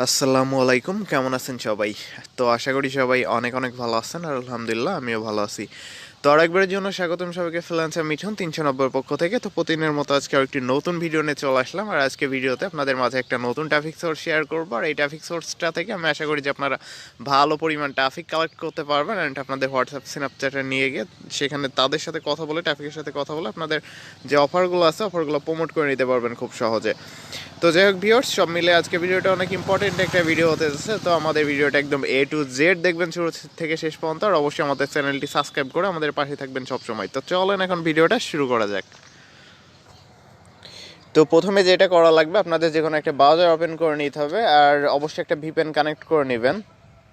আসসালামু আলাইকুম, কেমন আছেন সবাই? তো আশা করি সবাই অনেক অনেক ভালো আছেন, আর আলহামদুলিল্লাহ আমিও ভালো আছি। তো আরেকবারের জন্য স্বাগতম সবাইকে ফ্রিল্যান্সার মিঠুন 390 পক্ষ থেকে। তো প্রতিদিনের মতো আজকে আরেকটি নতুন ভিডিও নিয়ে চলে আসলাম, আর আজকে ভিডিওতে আপনাদের মাঝে একটা নতুন ট্রাফিক সোর্স শেয়ার করবো। আর এই ট্রাফিক সোর্সটা থেকে আমি আশা করি যে আপনারা ভালো পরিমাণ ট্রাফিক কালেক্ট করতে পারবেন, অ্যান্ড আপনাদের হোয়াটসঅ্যাপ স্ন্যাপচ্যাটে নিয়ে গিয়ে সেখানে তাদের সাথে কথা বলে, ট্রাফিকের সাথে কথা বলে আপনাদের যে অফারগুলো আছে অফারগুলো প্রমোট করে নিতে পারবেন খুব সহজে। তো যাই হোক ভিউয়ার্স, সব মিলে আজকে ভিডিওটা অনেক ইম্পর্টেন্ট একটা ভিডিও হতে যাচ্ছে। তো আমাদের ভিডিওটা একদম A to Z দেখবেন শুরু থেকে শেষ পর্যন্ত, আর অবশ্যই আমাদের চ্যানেলটি সাবস্ক্রাইব করে আমাদের পাশে থাকবেন সবসময়। তো চলেন এখন ভিডিওটা শুরু করা যাক। তো প্রথমে যেটা করা লাগবে, আপনাদের যে কোনো একটা ব্রাউজার ওপেন করে নিতে হবে, আর অবশ্যই একটা ভিপিএন কানেক্ট করে নেবেন।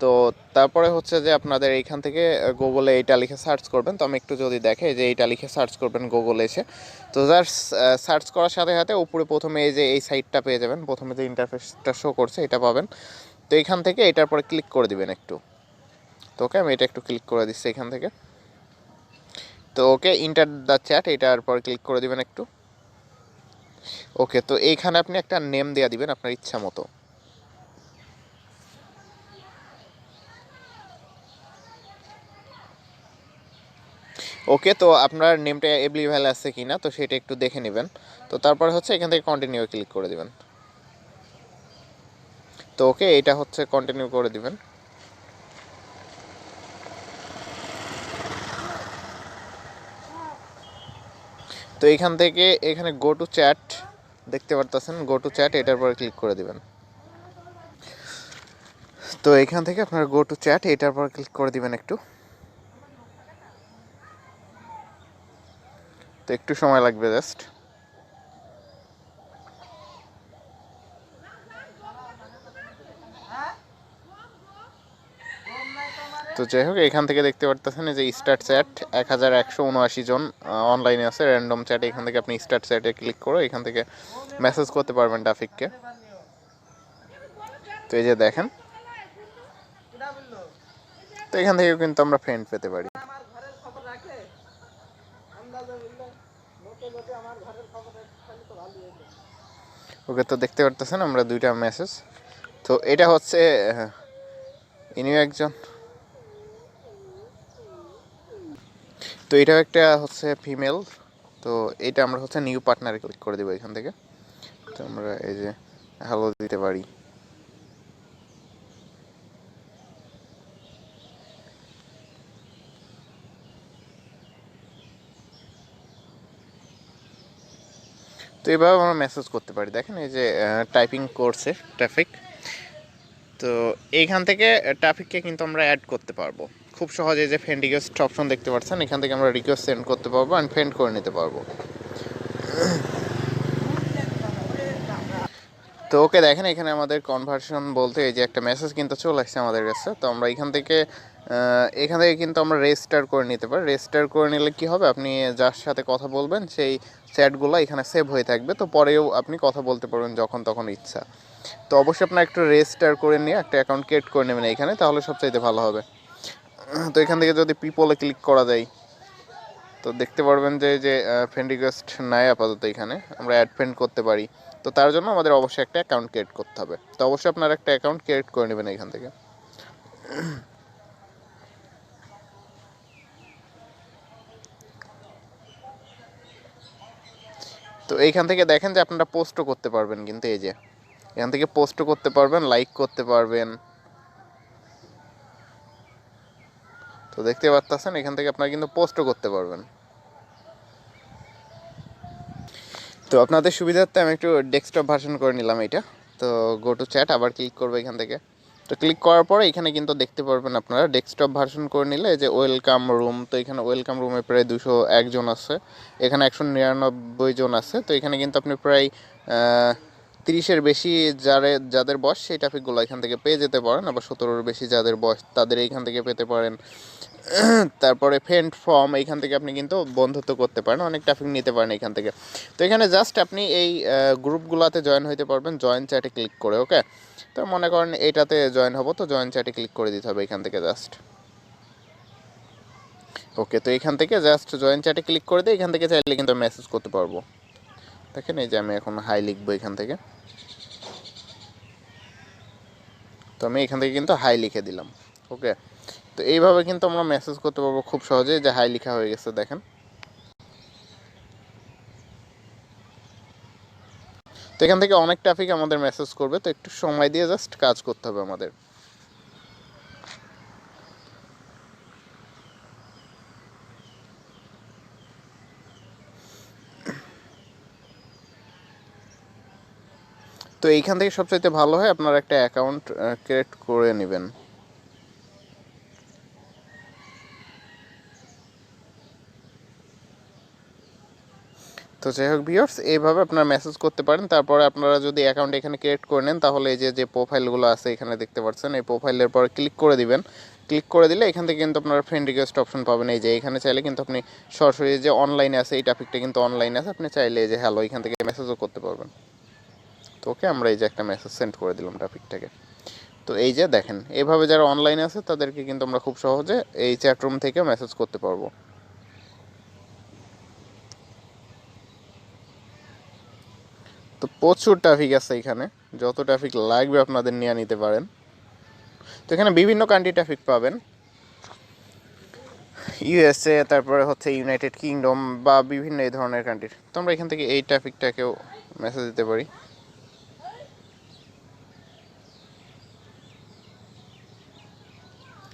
তো তারপরে হচ্ছে যে আপনাদের এইখান থেকে গুগলে এইটা লিখে সার্চ করবেন। তো আমি একটু যদি দেখে যে এইটা লিখে সার্চ করবেন গুগলে এসে, তো জাস্ট সার্চ করার সাথে সাথে উপরে প্রথমে এই যে এই সাইটটা পেয়ে যাবেন, প্রথমে যে ইন্টারফেসটা শো করছে এটা পাবেন। তো এইখান থেকে এটার পরে ক্লিক করে দিবেন একটু। তো ওকে, আমি এটা একটু ক্লিক করে দিচ্ছি এখান থেকে। তো ওকে, ইন্টার দ্য চ্যাট, এটার পরে ক্লিক করে দিবেন একটু। ওকে, তো এইখানে আপনি একটা নেম দেওয়া দিবেন আপনার ইচ্ছা মতো। ওকে, তো আপনার নেমটা অ্যাভেলেবল আছে কি না তো সেটা একটু দেখে নেবেন। তো তারপর হচ্ছে এখান থেকে কন্টিনিউ ক্লিক করে দিবেন। তো ওকে, এটা হচ্ছে কন্টিনিউ করে দিবেন। তো এখান থেকে এখানে গো টু চ্যাট দেখতে পারতেছেন, গো টু চ্যাট এটার পরে ক্লিক করে দিবেন। তো এখান থেকে আপনার গো টু চ্যাট এটার পর ক্লিক করে দিবেন একটু। তো একটু সময় লাগবে জাস্ট। তো যাই হোক, এখান থেকে দেখতে পারতেছেন যে স্টার্ট চ্যাট 1179 জন অনলাইনে আছে র্যান্ডম চ্যাট। এখান থেকে আপনি স্টার্ট চ্যাটে ক্লিক করে এখান থেকে মেসেজ করতে পারবেন ট্রাফিককে। তো এই যে দেখেন, তো এখান থেকে কিন্তু আমরা ফ্রেন্ড পেতে পারি। ওকে, তো দেখতে পারতেছেন আমরা দুইটা মেসেজ। তো এটা হচ্ছে ইনিও একজন, তো এটাও একটা হচ্ছে ফিমেল। তো এটা আমরা হচ্ছে নিউ পার্টনারে ক্লিক করে দেবো এখান থেকে। তো আমরা এই যে হ্যালো দিতে পারি। তো এভাবে আমরা মেসেজ করতে পারি। দেখেন এই যে টাইপিং করছে ট্রাফিক। তো এইখান থেকে ট্রাফিককে কিন্তু আমরা অ্যাড করতে পারবো খুব সহজে। যে ফ্রেন্ড রিকোয়েস্ট অপশন দেখতে পাচ্ছেন, এখান থেকে আমরা রিকোয়েস্ট সেন্ড করতে পারবো অ্যান্ড ফ্রেন্ড করে নিতে পারবো। তো ওকে, দেখেন এখানে আমাদের কনভার্সন বলতে এই যে একটা মেসেজ কিন্তু চলে আসছে আমাদের কাছে। তো আমরা এখান থেকে কিন্তু আমরা রেজিস্টার করে নিতে পারি। রেজিস্টার করে নিলে কি হবে, আপনি যার সাথে কথা বলবেন সেই চ্যাটগুলো এখানে সেভ হয়ে থাকবে। তো পরেও আপনি কথা বলতে পারবেন যখন তখন ইচ্ছা। তো অবশ্যই আপনার একটু রেজিস্টার করে নিয়ে একটা অ্যাকাউন্ট ক্রিয়েট করে নেবেন এখানে, তাহলে সবচাইতে ভালো হবে। তো এখান থেকে যদি পিপলে ক্লিক করা যায়, তো দেখতে পারবেন যে ফ্রেন্ড রিকোয়েস্ট নাই আপাতত। এখানে আমরা অ্যাড ফ্রেন্ড করতে পারি। তো তার জন্য আমাদের অবশ্যই একটা অ্যাকাউন্ট ক্রিয়েট করতে হবে। তো অবশ্যই আপনার একটা অ্যাকাউন্ট ক্রিয়েট করে নেবেন এখান থেকে। তো এইখান থেকে দেখেন যে আপনারা পোস্টও করতে পারবেন, কিন্তু এই যে এখান থেকে পোস্টও করতে পারবেন, লাইক করতে পারবেন। তো দেখতে পাচ্ছেন এখান থেকে আপনারা কিন্তু পোস্টও করতে পারবেন। তো আপনাদের সুবিধার্থে আমি একটু ডেস্কটপ ভার্সন করে নিলাম এটা। তো গো টু চ্যাট আবার ক্লিক করবো এখান থেকে। তো ক্লিক করার পরে এখানে কিন্তু দেখতে পারবেন আপনারা ডেস্কটপ ভার্সন করে নিলে যে ওয়েলকাম রুম। তো এখানে ওয়েলকাম রুমে প্রায় 201 জন আছে, এখানে 199 জন আছে। তো এখানে কিন্তু আপনি প্রায় 30-এর বেশি যাদের বয়স সেই ট্রাফিকগুলো এখান থেকে পেয়ে যেতে পারেন। আবার 17-এর বেশি যাদের বয়স তাদের এইখান থেকে পেতে পারেন। তারপরে ফ্রেন্ড ফর্ম, এইখান থেকে আপনি কিন্তু বন্ধুত্ব করতে পারেন, অনেক ট্রাফিক নিতে পারেন এখান থেকে। তো এখানে জাস্ট আপনি এই গ্রুপগুলোতে জয়েন হতে পারবেন জয়েন চ্যাটে ক্লিক করে। ওকে, তো মনে করেন এইটাতে জয়েন হবো, তো জয়েন চ্যাটে ক্লিক করে দিতে হবে এখান থেকে জাস্ট। ওকে, তো এখান থেকে জাস্ট জয়েন চ্যাটে ক্লিক করে দিয়ে এখান থেকে চাইলে কিন্তু মেসেজ করতে পারবো। দেখেন এই যে আমি এখন হাই লিখবো এখান থেকে। তো আমি এখান থেকে কিন্তু হাই লিখে দিলাম। ওকে, তো এইভাবে কিন্তু আমরা মেসেজ করতে পারবো খুব সহজে, যে হাই লেখা হয়ে গেছে দেখেন। তো এখান থেকে অনেক ট্রাফিক আমাদের মেসেজ করবে, তো একটু সময় দিয়ে জাস্ট কাজ করতে হবে আমাদের। তো এইখান থেকে সবচাইতে ভালো হয় আপনারা একটা অ্যাকাউন্ট ক্রিয়েট করে নেবেন। তো যাই হোক ভিউয়ার্স, এইভাবে আপনারা মেসেজ করতে পারেন। তারপরে আপনারা যদি অ্যাকাউন্ট এখানে ক্রিয়েট করে নেন, তাহলে এই যে প্রোফাইলগুলো আছে এখানে দেখতে পাচ্ছেন, এই প্রোফাইলের পরে ক্লিক করে দিবেন। ক্লিক করে দিলে এখান থেকে কিন্তু আপনারা ফ্রেন্ড রিকোয়েস্ট অপশন পাবেন। এই যে এখানে চাইলে কিন্তু আপনি সরাসরি যে অনলাইনে আছে, এই টপিকটা কিন্তু অনলাইনে আছে, আপনি চাইলে এই যে হ্যালো এখান থেকে মেসেজও করতে পারবেন। তো ওকে, আমরা এই যে একটা মেসেজ সেন্ড করে দিলাম টপিকটাকে। তো এই যে দেখেন, এইভাবে যারা অনলাইনে আছে তাদেরকে কিন্তু আমরা খুব সহজে এই চ্যাট রুম থেকেও মেসেজ করতে পারবো। তো প্রচুর ট্রাফিক আছে এখানে, যত ট্রাফিক লাগবে আপনাদের নিয়ে নিতে পারেন। তো এখানে বিভিন্ন কান্ট্রি ট্রাফিক পাবেন, ইউএসএ, তারপরে হচ্ছে ইউনাইটেড কিংডম বা বিভিন্ন এই ধরনের কান্ট্রির। তো আমরা এখান থেকে এই ট্রাফিকটাকেও মেসেজ দিতে পারি।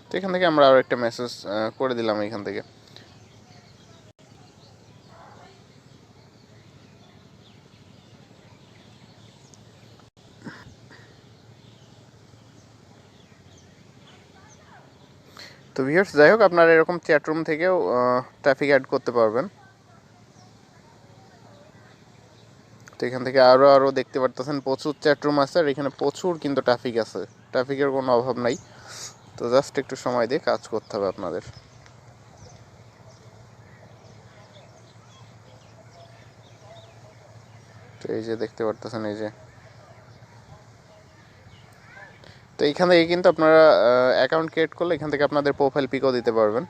তো এখান থেকে আমরা আরও একটা মেসেজ করে দিলাম এখান থেকে। তো ভিউয়ার্স, যাই হোক, আপনারা এরকম চ্যাট রুম থেকেও ট্রাফিক অ্যাড করতে পারবেন। তো এখান থেকে আরও দেখতে পারতেছেন প্রচুর চ্যাট রুম আছে, আর এখানে প্রচুর কিন্তু ট্রাফিক আছে, ট্রাফিকের কোনো অভাব নাই। তো জাস্ট একটু সময় দিয়ে কাজ করতে হবে আপনাদের। তো এই যে দেখতে পারতেছেন, এই যে, তো এইখান থেকে কিন্তু আপনারা অ্যাকাউন্ট ক্রিয়েট করলে এখান থেকে আপনাদের প্রোফাইল পিকও দিতে পারবেন।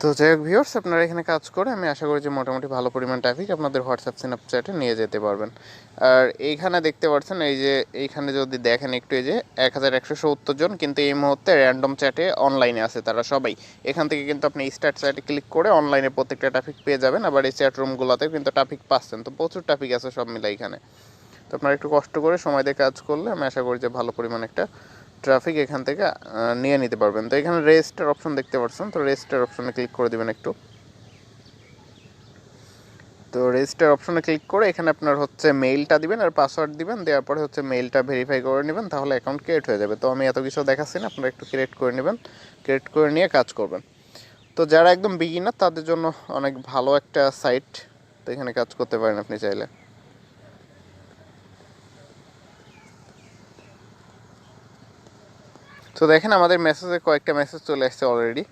তো যাই হোক ভিউয়ার্স, আপনারা এখানে কাজ করে আমি আশা করি যে মোটামুটি ভালো পরিমাণ ট্রাফিক আপনাদের হোয়াটসঅ্যাপ স্ন্যাপচ্যাটে নিয়ে যেতে পারবেন। আর এইখানে দেখতে পাচ্ছেন, এই যে এইখানে যদি দেখেন একটু, এই যে 1170 জন কিন্তু এই মুহূর্তে র্যান্ডম চ্যাটে অনলাইনে আছে তারা সবাই। এখান থেকে কিন্তু আপনি স্টার্ট চ্যাটে ক্লিক করে অনলাইনে প্রত্যেকটা ট্রাফিক পেয়ে যাবেন। আবার এই চ্যাট রুমগুলোতেও কিন্তু ট্রাফিক পাচ্ছেন। তো প্রচুর ট্রাফিক আছে সব মিলাই এখানে। তো আপনারা একটু কষ্ট করে সময় দিয়ে কাজ করলে আমি আশা করি যে ভালো পরিমাণ একটা ট্রাফিক এখান থেকে নিয়ে নিতে পারবেন। তো এখানে রেজিস্টার অপশন দেখতে পাচ্ছেন, তো রেজিস্টার অপশনে ক্লিক করে দেবেন একটু। তো রেজিস্টার অপশনে ক্লিক করে এখানে আপনার হচ্ছে মেইলটা দিবেন আর পাসওয়ার্ড দিবেন, দেওয়ার পরে হচ্ছে মেইলটা ভেরিফাই করে নেবেন, তাহলে অ্যাকাউন্ট ক্রিয়েট হয়ে যাবে। তো আমি এত কিছু দেখাচ্ছি না, আপনারা একটু ক্রিয়েট করে নেবেন, ক্রিয়েট করে নিয়ে কাজ করবেন। তো যারা একদম বিগিনার তাদের জন্য অনেক ভালো একটা সাইট, তো এখানে কাজ করতে পারেন আপনি চাইলে। তো দেখেন, আমাদের মেসেজে কয়েকটা মেসেজ চলে আসছে অলরেডি।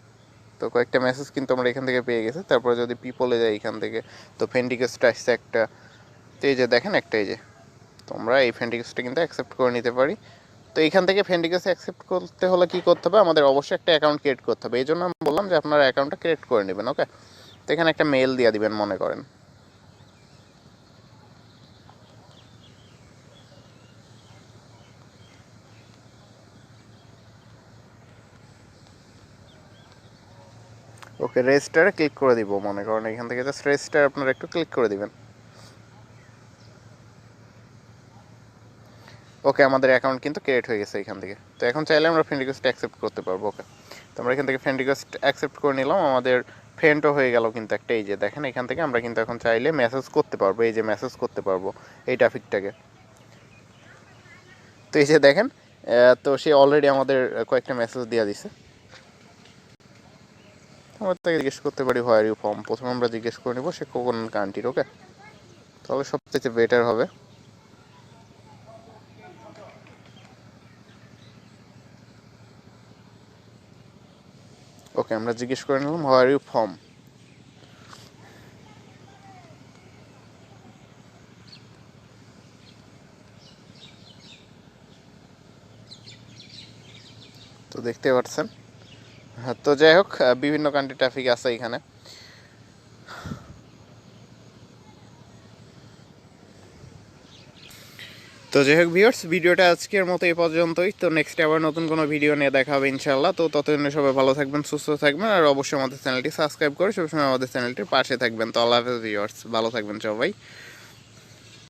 তো কয়েকটা মেসেজ কিন্তু আমরা এখান থেকে পেয়ে গেছি। তারপরে যদি পিপলে যাই এখান থেকে, তো ফ্রেন্ড রিকোয়েস্ট আসছে একটা। তো এই যে দেখেন একটা, এই যে, তো আমরা এই ফ্রেন্ড রিকোয়েস্টটা কিন্তু অ্যাকসেপ্ট করে নিতে পারি। তো এইখান থেকে ফ্রেন্ড রিকোয়েস্ট অ্যাকসেপ্ট করতে হলে কী করতে হবে, আমাদের অবশ্যই একটা অ্যাকাউন্ট ক্রিয়েট করতে হবে। এই জন্য আমি বললাম যে আপনারা অ্যাকাউন্টটা ক্রিয়েট করে নেবেন। ওকে, তো এখানে একটা মেল দিয়ে দিবেন মনে করেন। ওকে, রেজিস্টারে ক্লিক করে দিব মনে করেন, এখান থেকে জাস্ট রেজিস্টার আপনারা একটু ক্লিক করে দিবেন। ওকে, আমাদের অ্যাকাউন্ট কিন্তু ক্রিয়েট হয়ে গেছে এখান থেকে। তো এখন চাইলে আমরা ফ্রেন্ড রিকোয়েস্ট অ্যাকসেপ্ট করতে পারবো। ওকে, তো আমরা এখান থেকে ফ্রেন্ড রিকোয়েস্ট অ্যাকসেপ্ট করে নিলাম, আমাদের ফ্রেন্ডও হয়ে গেল কিন্তু একটা। এই যে দেখেন, এখান থেকে আমরা কিন্তু এখন চাইলে মেসেজ করতে পারবো, এই যে মেসেজ করতে পারবো এই ট্রাফিকটাকে। তো এই যে দেখেন, তো সে অলরেডি আমাদের কয়েকটা মেসেজ দিয়ে দিছে। আমরা তাকে জিজ্ঞেস করতে পারি হোয়ার ইউ ফ্রম, প্রথমে আমরা জিজ্ঞেস করে নেবো সে কোন কান্ট্রির। ওকে, তাহলে সবচেয়ে বেটার হবে। ওকে, আমরা জিজ্ঞেস করে নিলাম হোয়ার ইউ ফ্রম। তো দেখতে পাচ্ছেন। তো যাই হোক, বিভিন্ন কান্ট্রি ট্রাফিক আছে এখানে। তো যাই হোক ভিউয়ার্স, ভিডিওটা আজকের মতো এই পর্যন্তই। তো নেক্সট আবার নতুন কোনো ভিডিও নিয়ে দেখা হবে ইনশাআল্লাহ। তো ততদিন সবাই ভালো থাকবেন, সুস্থ থাকবেন, আর অবশ্যই আমাদের চ্যানেলটি সাবস্ক্রাইব করে সবসময় আমাদের চ্যানেলটির পাশে থাকবেন। তো আল্লাহ হাফেজ ভিউয়ার্স, ভালো থাকবেন সবাই।